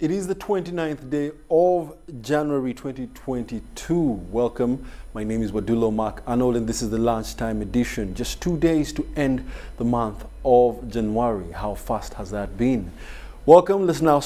It is the 29th day of January 2022. Welcome. My name is Wadulo Arnold, and this is the lunchtime edition. Just 2 days to end the month of January. How fast has that been? Welcome. Let's now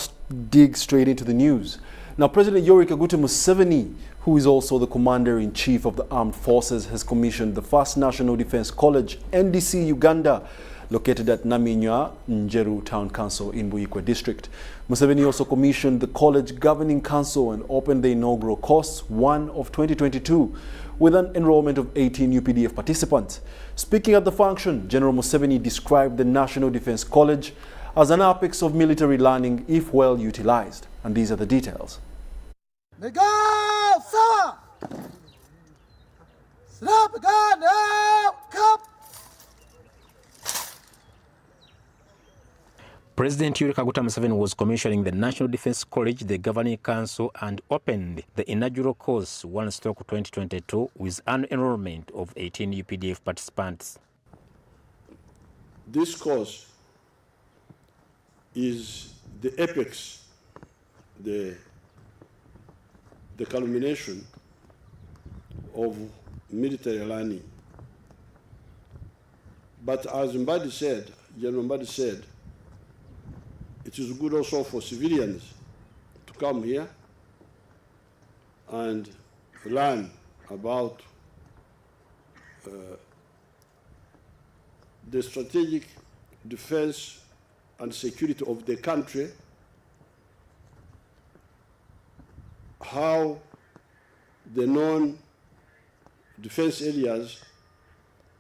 dig straight into the news. Now, President Yoweri Kaguta Museveni, who is also the Commander-in-Chief of the Armed Forces, has commissioned the First National Defense College, NDC Uganda, located at Naminywa, Njeru Town Council in Buikwe District. Museveni also commissioned the College Governing Council and opened the inaugural course 1 of 2022 with an enrollment of 18 UPDF participants. Speaking at the function, General Museveni described the National Defense College as an apex of military learning if well utilized. And these are the details. President Yoweri Kaguta Museveni was commissioning the National Defense College, the Governing Council, and opened the inaugural course 1/2022 with an enrollment of 18 UPDF participants. This course is the apex, the culmination of military learning. But as General Mbadi said, it is good also for civilians to come here and learn about the strategic defense and security of the country, how the non-defense areas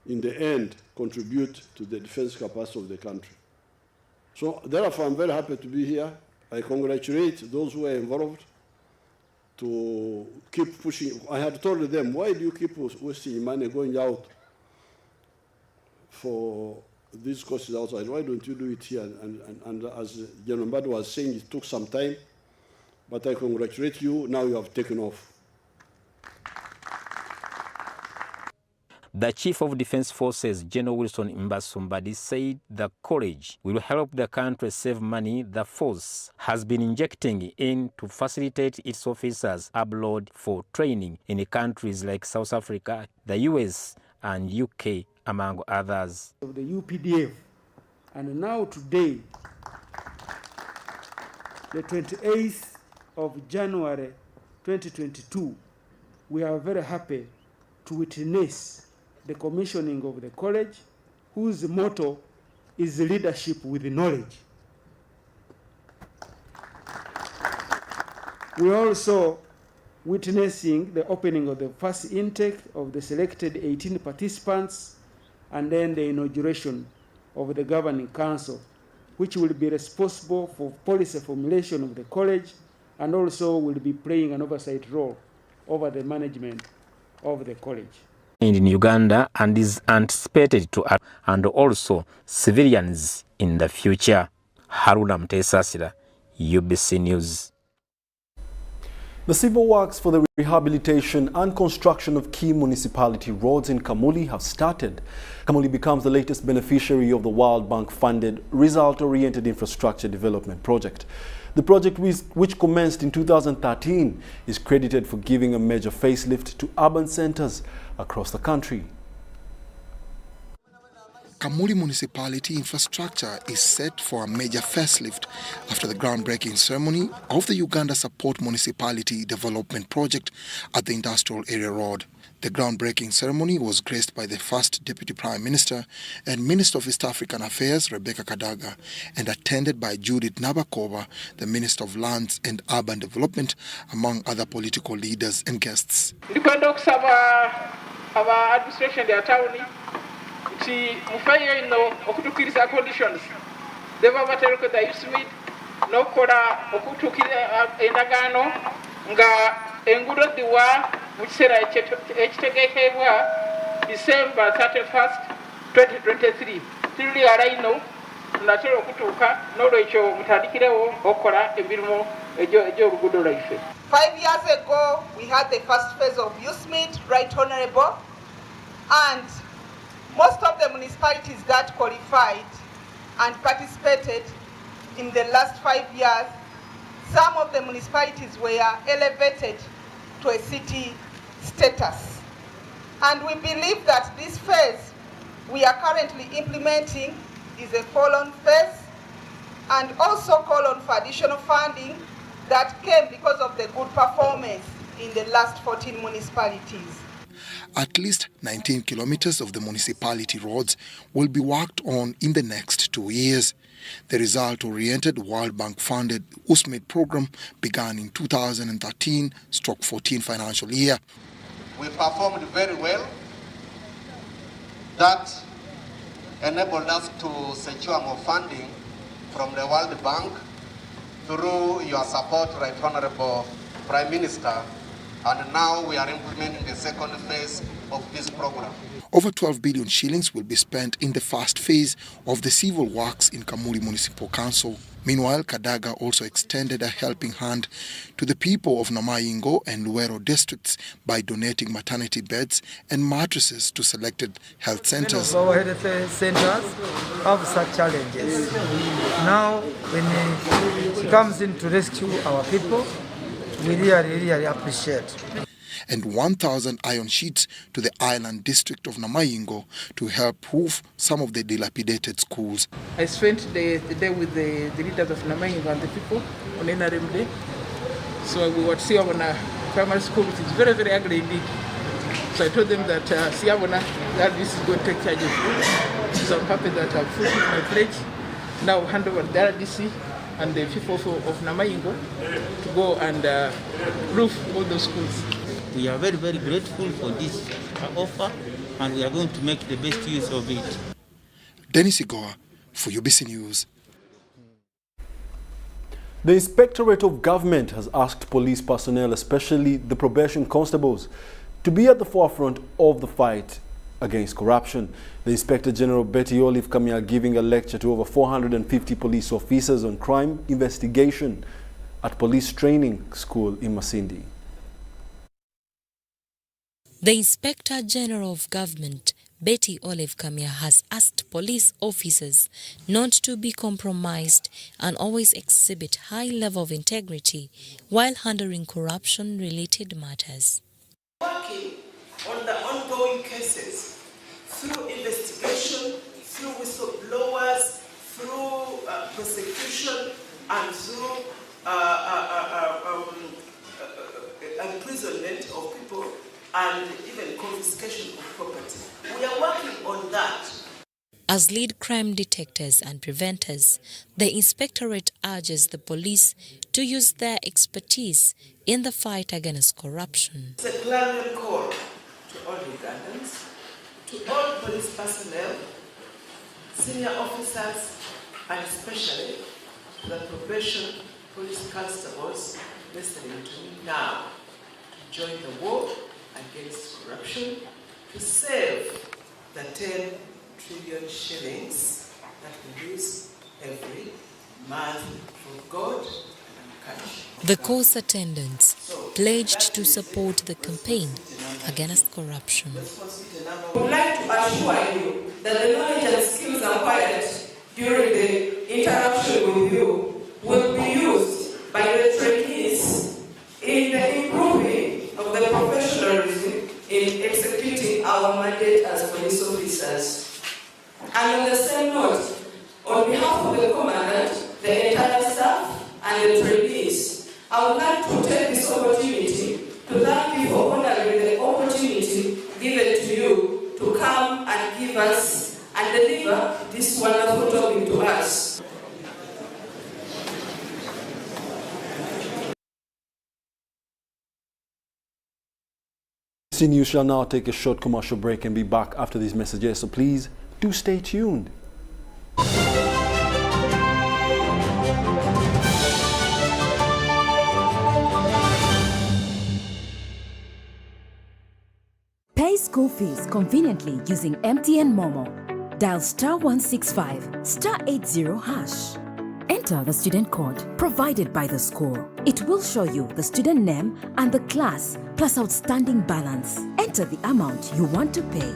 in the end contribute to the defense capacity of the country. So therefore, I'm very happy to be here. I congratulate those who are involved to keep pushing. I had told them, why do you keep wasting money going out for these courses outside? Why don't you do it here? And as General Mbadi was saying, it took some time, but I congratulate you. Now you have taken off. The Chief of Defense Forces, General Wilson Mbasumbadi, said the college will help the country save money the force has been injecting in to facilitate its officers abroad for training in countries like South Africa, the US, and UK, among others. Of the UPDF, and now today, the 28th of January 2022, we are very happy to witness the commissioning of the college, whose motto is leadership with knowledge. We are also witnessing the opening of the first intake of the selected 18 participants, and then the inauguration of the Governing Council, which will be responsible for policy formulation of the college and also will be playing an oversight role over the management of the college. In Uganda, and is anticipated to add and also civilians in the future. Haruna Mtesasira, UBC News. The civil works for the rehabilitation and construction of key municipality roads in Kamuli have started. Kamuli becomes the latest beneficiary of the World Bank-funded result-oriented infrastructure development project. The project, which commenced in 2013, is credited for giving a major facelift to urban centers across the country. Kamuli municipality infrastructure is set for a major facelift after the groundbreaking ceremony of the Uganda Support Municipality Development Project at the Industrial Area Road. The groundbreaking ceremony was graced by the First Deputy Prime Minister and Minister of East African Affairs, Rebecca Kadaga, and attended by Judith Nabakova, the Minister of Lands and Urban Development, among other political leaders and guests. Administration ya town ti mufanye ino okutukiriza conditions deva batereko da usmid no kora okutukira endagano nga engudo diwa muchisera ekitegekebwa December 31st 2023 tuli araino natero okutuka nolwekyo mutandikirewo okora ebirimo ejo rugudo laife. 5 years ago, we had the first phase of USMID, Right Honorable, and most of the municipalities that qualified and participated in the last 5 years some of the municipalities were elevated to a city status. And we believe that this phase we are currently implementing is a follow-on phase, and also call on for additional funding that came because of the good performance in the last 14 municipalities. At least 19 kilometers of the municipality roads will be worked on in the next 2 years. The result-oriented World Bank-funded USMID program began in 2013-14 financial year. We performed very well. That enabled us to secure more funding from the World Bank through your support, Right Honorable Prime Minister, and now we are implementing the second phase of this program. Over 12 billion shillings will be spent in the first phase of the civil works in Kamuli Municipal Council. Meanwhile, Kadaga also extended a helping hand to the people of Namayingo and Luero districts by donating maternity beds and mattresses to selected health centers. Our health centers have such challenges. Now, when he comes in to rescue our people, we really appreciate. And 1,000 iron sheets to the island district of Namayingo to help roof some of the dilapidated schools. I spent the day with the leaders of Namayingo and the people on NRM Day. So we would see on a primary school, which is very, very ugly indeed. So I told them that that this is going to take charge of food. So I'm happy that I've fulfilled my pledge. Now hand over the RDC and the people of Namayingo to go and roof all those schools. We are very, very grateful for this offer, and we are going to make the best use of it. Dennis Igoa for UBC News. The Inspectorate of Government has asked police personnel, especially the probation constables, to be at the forefront of the fight against corruption. The Inspector General Betty Olive Kamia giving a lecture to over 450 police officers on crime investigation at Police Training School in Masindi. The Inspector General of Government, Betty Olive Kamia, has asked police officers not to be compromised and always exhibit high level of integrity while handling corruption-related matters. Working on the ongoing cases through investigation, through whistleblowers, through prosecution, and through imprisonment of people, and even confiscation of property. We are working on that. As lead crime detectors and preventers, the Inspectorate urges the police to use their expertise in the fight against corruption. It's a clarion call to all Ugandans, to all police personnel, senior officers, and especially the probation police constables listening to me now to join the war against corruption, to save the 10 trillion shillings that we lose every month for God and country. The course attendants pledged to support the campaign against corruption. I would like to assure you that the knowledge and skills acquired during the interaction with you will be used by the trainees in the improving of the professionalism in executing our mandate as police officers. And on the same note, on behalf of the Commandant, the entire staff, and the trainees, I would like to take this opportunity to thank you for honoring the opportunity given to you to come and give us and deliver this wonderful topic to us. You shall now take a short commercial break and be back after these messages, so please do stay tuned. Pay school fees conveniently using MTN Momo. Dial *165 *80#. Enter the student code provided by the school. It will show you the student name and the class plus outstanding balance. Enter the amount you want to pay.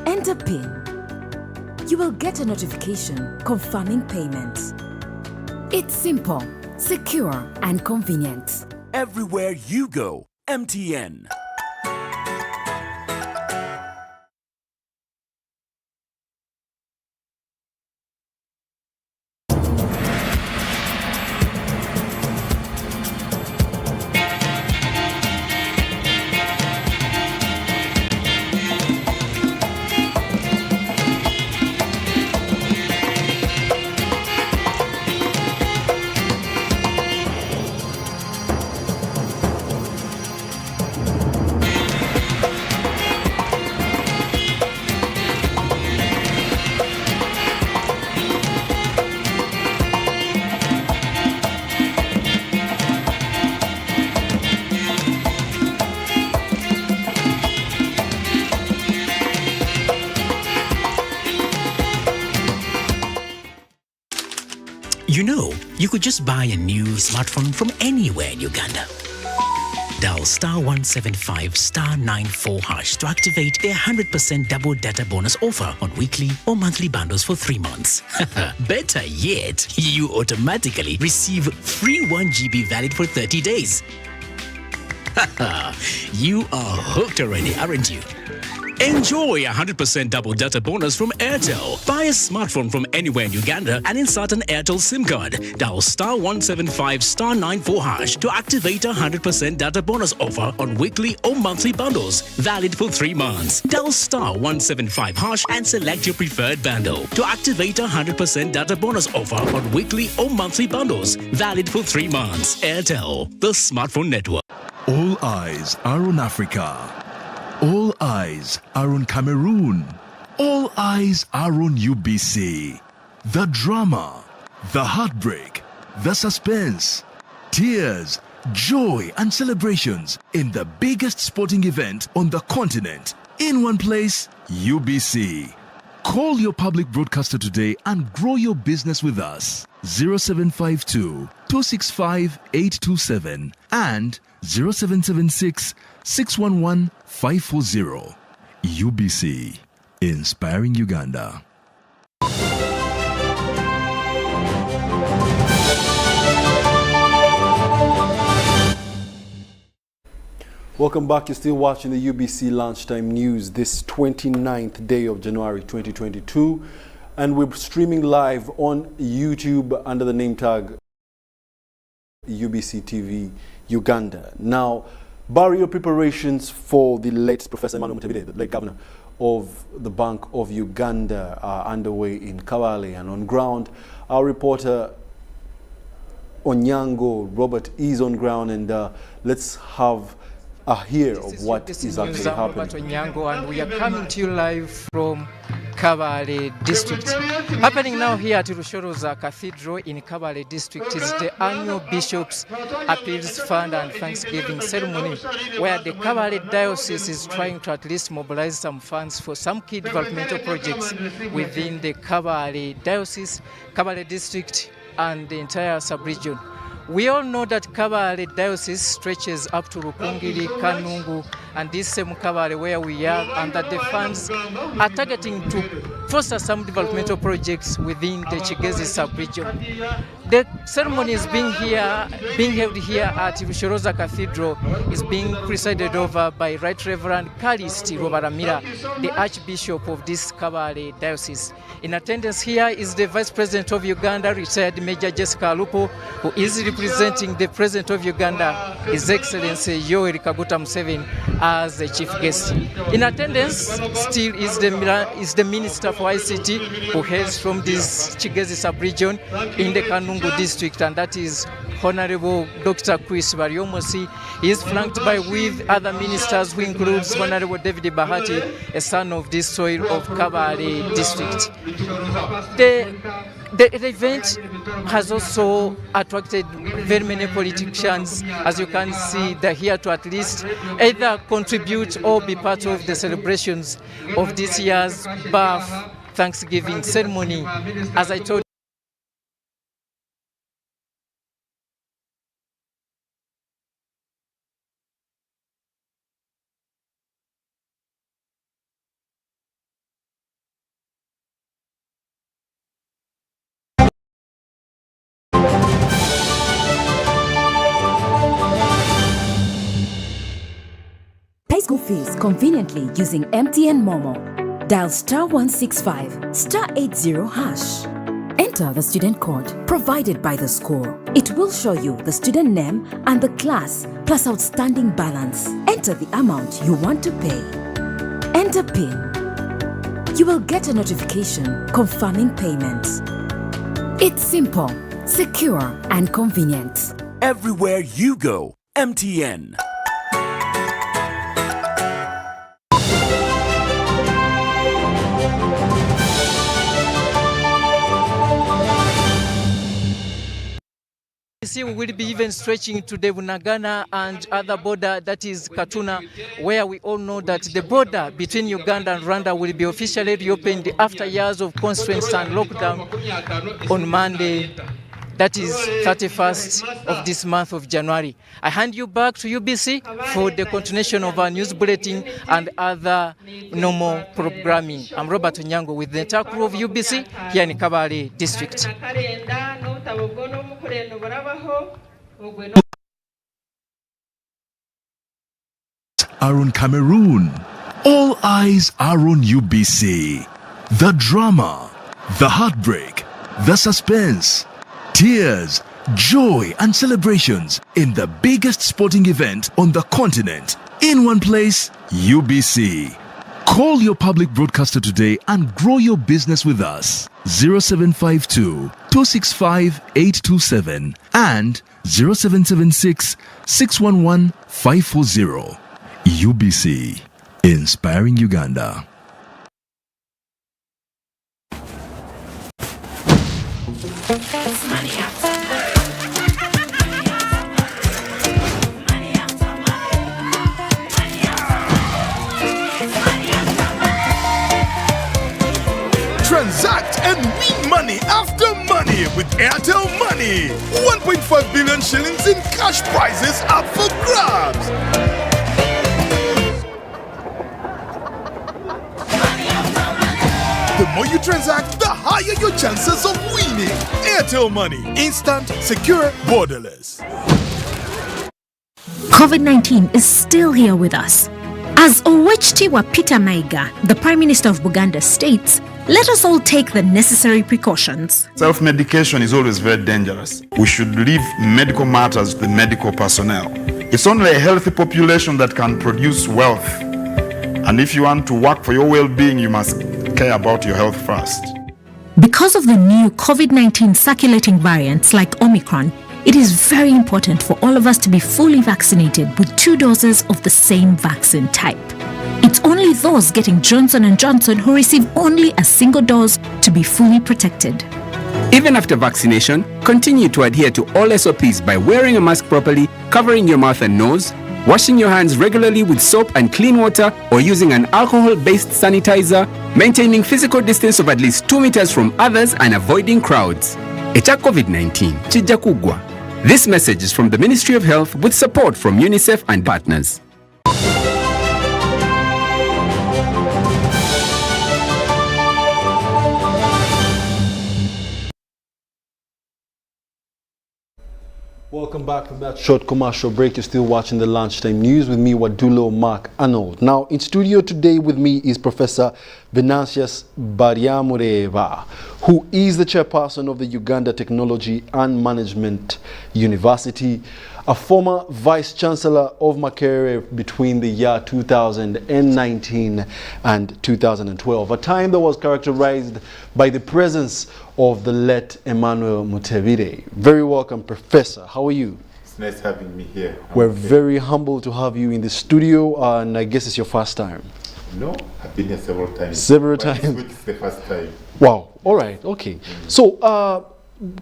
Enter PIN. You will get a notification confirming payment. It's simple. secure and convenient. Everywhere you go, MTN. You know, you could just buy a new smartphone from anywhere in Uganda. Dial *175 *94 hash to activate their 100% double data bonus offer on weekly or monthly bundles for 3 months. Better yet, you automatically receive free 1 GB valid for 30 days. You are hooked already, aren't you? Enjoy 100% double data bonus from Airtel. Buy a smartphone from anywhere in Uganda and insert an Airtel SIM card. Dial *175 *94 hash to activate a 100% data bonus offer on weekly or monthly bundles, valid for 3 months. Dial *175 hash and select your preferred bundle to activate a 100% data bonus offer on weekly or monthly bundles, valid for 3 months. Airtel, the smartphone network. All eyes are on Africa. All eyes are on Cameroon. All eyes are on UBC. The drama, the heartbreak, the suspense, tears, joy and celebrations in the biggest sporting event on the continent. In one place, UBC. Call your public broadcaster today and grow your business with us. 0752 265 827 and 0776 611 540. UBC, inspiring Uganda. Welcome back. You're still watching the UBC Lunchtime News this 29th day of January 2022. And we're streaming live on YouTube under the name tag UBC TV Uganda. Now, burial preparations for the late Professor Emmanuel Mutabire, the late governor of the Bank of Uganda, are underway in Kabale. And on ground, our reporter Onyango Robert is on ground, and let's have a hear of what is actually happening. Onyango, and we are coming to you live from Kabale district. Happening now here at Rushoroza Cathedral in Kabale district is the annual Bishops' Appeals Fund and Thanksgiving ceremony, where the Kabale diocese is trying to at least mobilize some funds for some key developmental projects within the Kabale diocese, Kabale district, and the entire sub-region. We all know that Kabale diocese stretches up to Rukungiri, Kanungu, and this same Kabale where we are, and that the funds are targeting to foster some developmental projects within the Chigezi sub-region. The ceremony is being held here at Rushoroza Cathedral, is being presided over by Right Reverend Kalisti Robaramira, the Archbishop of this Kabale diocese. In attendance here is the Vice President of Uganda, retired Major Jessica Lupo, who is representing the President of Uganda, His Excellency Yoweri Kaguta Museveni, as the chief guest. In attendance still is the Minister for ICT, who hails from this Chigezi sub-region in the Kanungu district, and that is Honorable Dr. Chris Baryomosi. He is flanked by with other ministers, who includes Honorable David Bahati, a son of this soil of Kabale district. The event has also attracted very many politicians. As you can see, they're here to at least either contribute or be part of the celebrations of this year's birth Thanksgiving ceremony. As I told fees conveniently using MTN Momo. Dial star 165 star 80 hash. Enter the student code provided by the school. It will show you the student name and the class plus outstanding balance. Enter the amount you want to pay. Enter PIN. You will get a notification confirming payment. It's simple, secure, and convenient. Everywhere you go, MTN. We will be even stretching to the Bunagana and other border, that is Katuna, where we all know that the border between Uganda and Rwanda will be officially reopened after years of constraints and lockdown on Monday, that is 31st of this month of January. I hand you back to UBC for the continuation of our news bulletin and other normal programming. I'm Robert Onyango with the entire crew of UBC here in Kabale District. Are on Cameroon. All eyes are on UBC. The drama, the heartbreak, the suspense, tears, joy and celebrations in the biggest sporting event on the continent. In one place, UBC. Call your public broadcaster today and grow your business with us. 0752 265 827 and 0776 611 540. UBC, inspiring Uganda. Transact and win money after money with Airtel Money. 1.5 billion shillings in cash prizes up for grabs. The more you transact, the higher your chances of winning. Airtel Money. Instant, secure, borderless. COVID-19 is still here with us. As Owechitiwa Peter Maiga, the Prime Minister of Buganda, states, let us all take the necessary precautions. Self-medication is always very dangerous. We should leave medical matters to the medical personnel. It's only a healthy population that can produce wealth. And if you want to work for your well-being, you must care about your health first. Because of the new COVID-19 circulating variants like Omicron, it is very important for all of us to be fully vaccinated with 2 doses of the same vaccine type. It's only those getting Johnson & Johnson who receive only a single dose to be fully protected. Even after vaccination, continue to adhere to all SOPs by wearing a mask properly, covering your mouth and nose, washing your hands regularly with soap and clean water or using an alcohol-based sanitizer, maintaining physical distance of at least 2 meters from others and avoiding crowds. Echa COVID-19, chija kugwa. This message is from the Ministry of Health with support from UNICEF and partners. Welcome back from that short commercial break. You're still watching the Lunchtime News with me, Wadulo Mark Arnold. Now, in studio today with me is Professor Venantius Bariamureva, who is the chairperson of the Uganda Technology and Management University, a former vice-chancellor of Makerere between the year 2019 and 2012, a time that was characterized by the presence of the late Emmanuel Mutevire. Very welcome, Professor. How are you? It's nice having me here. We're very humbled to have you in the studio, and I guess it's your first time. No, I've been here several times. Several times? This week is the first time. Wow. All right. Okay. So,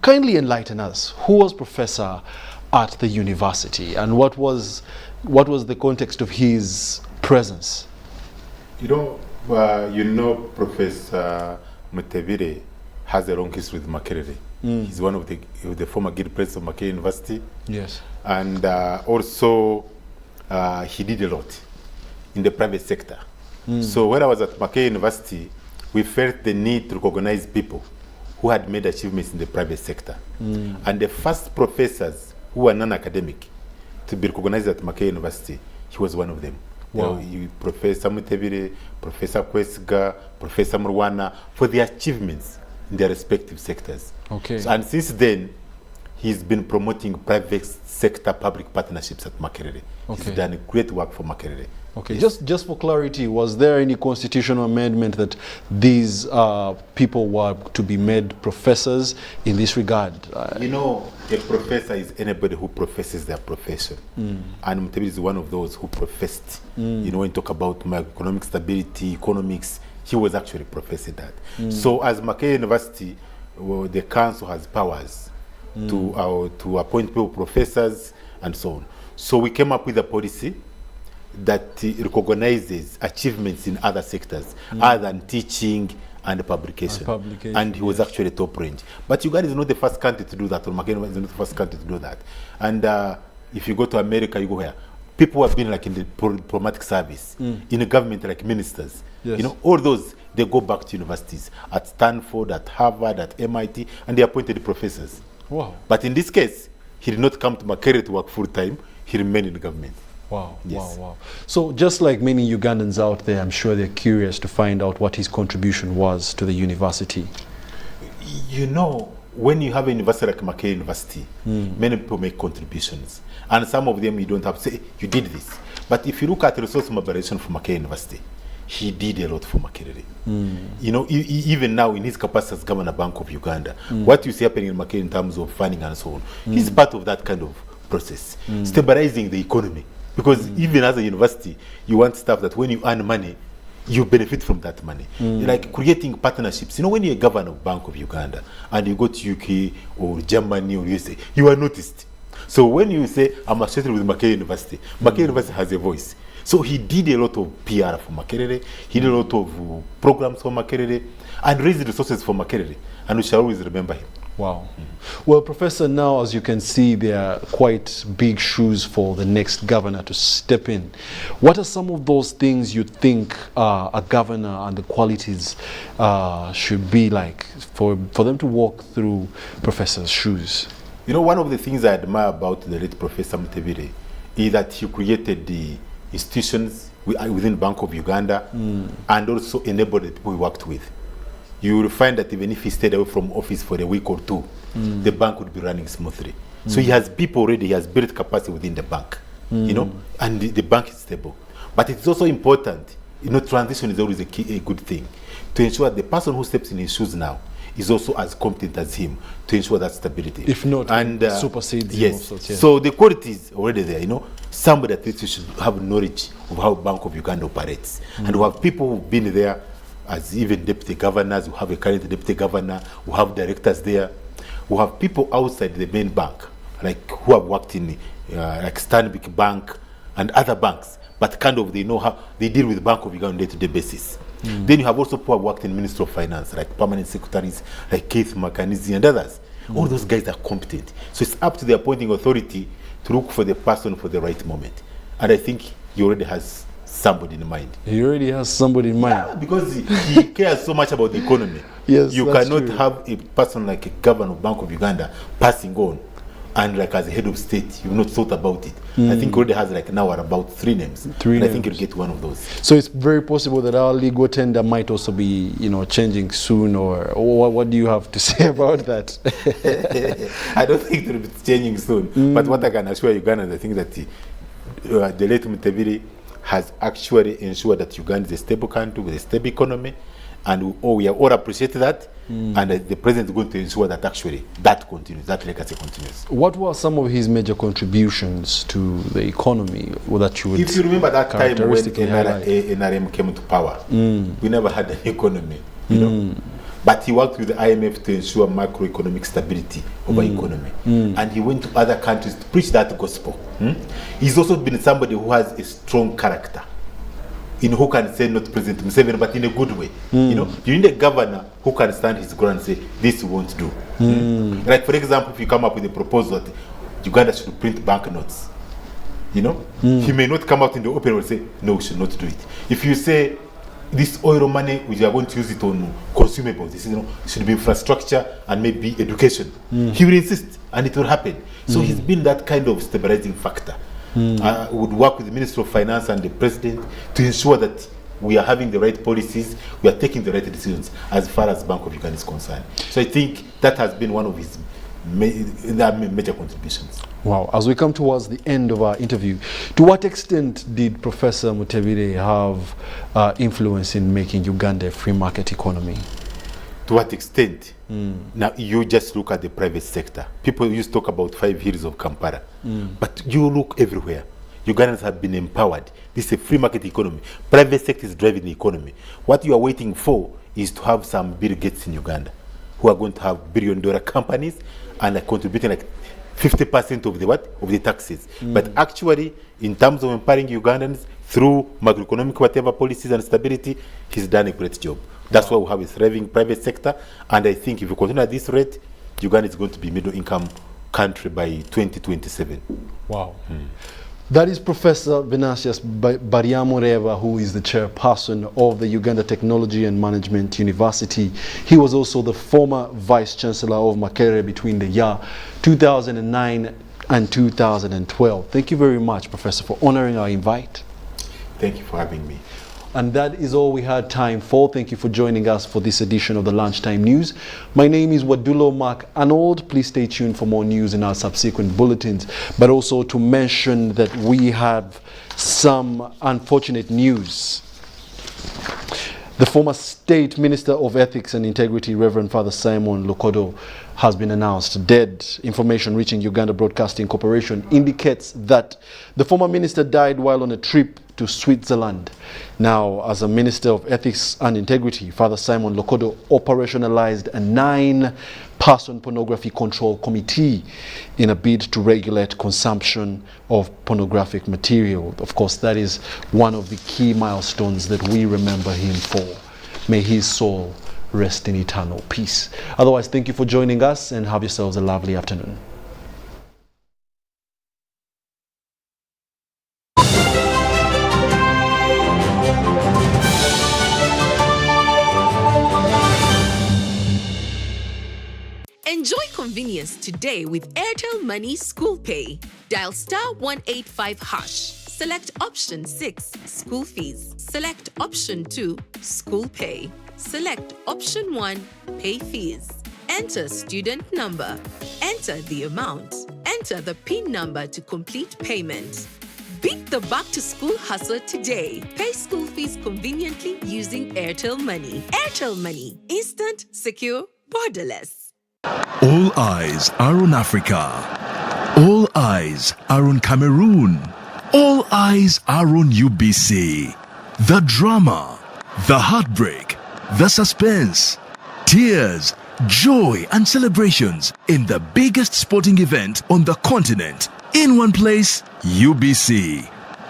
kindly enlighten us. Who was Professor at the university, and what was the context of his presence? You know, Professor Mutevire has a long history with Makerere. He's one of the former guild presidents of Makerere University. Yes. And also, he did a lot in the private sector. So when I was at Makerere University, we felt the need to recognize people who had made achievements in the private sector. And the first professors who were non-academic to be recognized at Makerere University, he was one of them. Wow. Professor Mutebire, Professor Kwesiga, Professor Murwana, for their achievements in their respective sectors. Okay. So, and since then, he's been promoting private sector public partnerships at Makerere. Okay. He's done great work for Makerere. Okay, just for clarity, was there any constitutional amendment that these people were to be made professors in this regard? You know, a professor is anybody who professes their profession. And Mutebire is one of those who professed. You know, when you talk about macroeconomic stability, economics, he was actually professing that. So as Makerere University, well, the council has powers to appoint people professors and so on. So we came up with a policy that recognizes achievements in other sectors other than teaching and publication. And he was actually top range. But Uganda is not the first country to do that, or Makerere is not the first country to do that. And if you go to America, you go here. People who have been like in the diplomatic service, in the government, like ministers. Yes. You know, all those, they go back to universities at Stanford, at Harvard, at MIT, and they appointed professors. Wow. But in this case, he did not come to Makerere to work full time. He remained in the government. Wow, Yes. wow. So just like many Ugandans out there, I'm sure they're curious to find out what his contribution was to the university. You know, when you have a university like Makerere University, many people make contributions. And some of them you don't have to say, you did this. But if you look at resource mobilization for Makerere University, he did a lot for Makerere. You know, even now in his capacity as Governor Bank of Uganda, what you see happening in Makerere in terms of funding and so on, he's part of that kind of process, stabilizing the economy. Because even as a university, you want stuff that when you earn money, you benefit from that money. Like creating partnerships. You know, when you're a governor of Bank of Uganda and you go to UK or Germany or USA, you are noticed. So when you say, I'm associated with Makerere University, Makerere University has a voice. So he did a lot of PR for Makerere, he did a lot of programs for Makerere, and raised resources for Makerere. And we shall always remember him. Wow. Well, Professor, now as you can see, there are quite big shoes for the next governor to step in. What are some of those things you think a governor and the qualities should be like for them to walk through Professor's shoes? You know, one of the things I admire about the late Professor Mutebire is that he created the institutions within Bank of Uganda and also enabled the people he worked with. You will find that even if he stayed away from office for a week or two, the bank would be running smoothly. So he has people already, he has built capacity within the bank, you know, and the bank is stable. But it's also important, you know, transition is always a good thing, to ensure that the person who steps in his shoes now is also as competent as him to ensure that stability. If not, and supersedes him. Yes. Also, yeah. So the quality is already there, you know. Somebody that should have knowledge of how Bank of Uganda operates. And we have people who've been there as even deputy governors, we have a current deputy governor, we have directors there, we have people outside the main bank, like who have worked in like Stanbic Bank and other banks, but kind of they know how they deal with Bank of Uganda on a day-to-day basis. Then you have also people who have worked in Ministry of Finance, like permanent secretaries, like Keith Makanizi and others. All those guys are competent. So it's up to the appointing authority to look for the person for the right moment. And I think he already has somebody in mind. He already has somebody in mind. Yeah, because he cares so much about the economy. Yes, you that's cannot true. have a person like a governor of Bank of Uganda passing on, and like as a head of state, you've not thought about it. I think he already has like now about 3 names. I think you'll get one of those. So it's very possible that our legal tender might also be, you know, changing soon, or what do you have to say about that? I don't think it will be changing soon. But what I can assure Ugandans, I think that the late Mutebire has actually ensured that Uganda is a stable country with a stable economy, and we all appreciate that. And the president is going to ensure that actually that continues, that legacy continues. What were some of his major contributions to the economy that you would If you remember that time when characteristically highlight? NRM came to power, we never had an economy, you know. But he worked with the IMF to ensure macroeconomic stability of our economy. And he went to other countries to preach that gospel. He's also been somebody who has a strong character, you know, who can say not President Museveni, but in a good way. You know, you need a governor who can stand his ground and say, this we won't do. Like, for example, if you come up with a proposal that Uganda should print banknotes, you know, he may not come out in the open and say, no, we should not do it. If you say, this oil money, we are going to use it on consumables, this is, you know, it should be infrastructure and maybe education, he will insist, and it will happen. So he's been that kind of stabilizing factor. would work with the Minister of Finance and the President to ensure that we are having the right policies, we are taking the right decisions as far as Bank of Uganda is concerned. So I think that has been one of his major contributions. Wow. As we come towards the end of our interview, to what extent did Professor Mutebire have influence in making Uganda a free market economy? To what extent? Now, you just look at the private sector. People used to talk about 5 years of Kampala. But you look everywhere. Ugandans have been empowered. This is a free market economy. Private sector is driving the economy. What you are waiting for is to have some Bill Gates in Uganda who are going to have billion-dollar companies and are contributing like 50% of the of the taxes. But actually, in terms of empowering Ugandans through macroeconomic whatever policies and stability, he's done a great job. That's why we have a thriving private sector. And I think if you continue at this rate, Uganda is going to be a middle-income country by 2027. Wow. That is Professor Venantius Bariamoreva, who is the chairperson of the Uganda Technology and Management University. He was also the former Vice Chancellor of Makerere between the year 2009 and 2012. Thank you very much, Professor, for honoring our invite. Thank you for having me. And that is all we had time for. Thank you for joining us for this edition of the Lunchtime News. My name is Wadulo Mark Arnold. Please stay tuned for more news in our subsequent bulletins. But also to mention that we have some unfortunate news. The former State Minister of Ethics and Integrity, Reverend Father Simon Lokodo, has been announced dead. Information reaching Uganda Broadcasting Corporation indicates that the former minister died while on a trip to Switzerland. Now, as a Minister of Ethics and Integrity, Father Simon Lokodo operationalized a 9-person pornography control committee in a bid to regulate consumption of pornographic material. Of course, that is one of the key milestones that we remember him for. May his soul rest in eternal peace. Otherwise, thank you for joining us and have yourselves a lovely afternoon. Enjoy convenience today with Airtel Money School Pay. Dial *185#. Select option 6, School Fees. Select option 2, School Pay. Select option 1, Pay Fees. Enter student number. Enter the amount. Enter the PIN number to complete payment. Beat the back-to-school hustle today. Pay school fees conveniently using Airtel Money. Airtel Money. Instant, secure, borderless. All eyes are on Africa. All eyes are on Cameroon. All eyes are on UBC. The drama, the heartbreak, the suspense, tears, joy and celebrations in the biggest sporting event on the continent. In one place, UBC.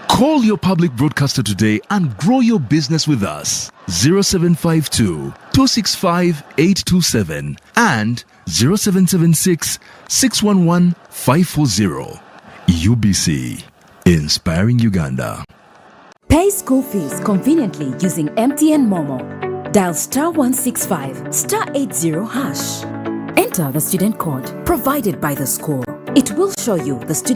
Call your public broadcaster today and grow your business with us. 0752 265 827 and 0776 611 540. UBC, inspiring Uganda. Pay school fees conveniently using MTN Momo. Dial *165 *80#. Enter the student code provided by the school. It will show you the student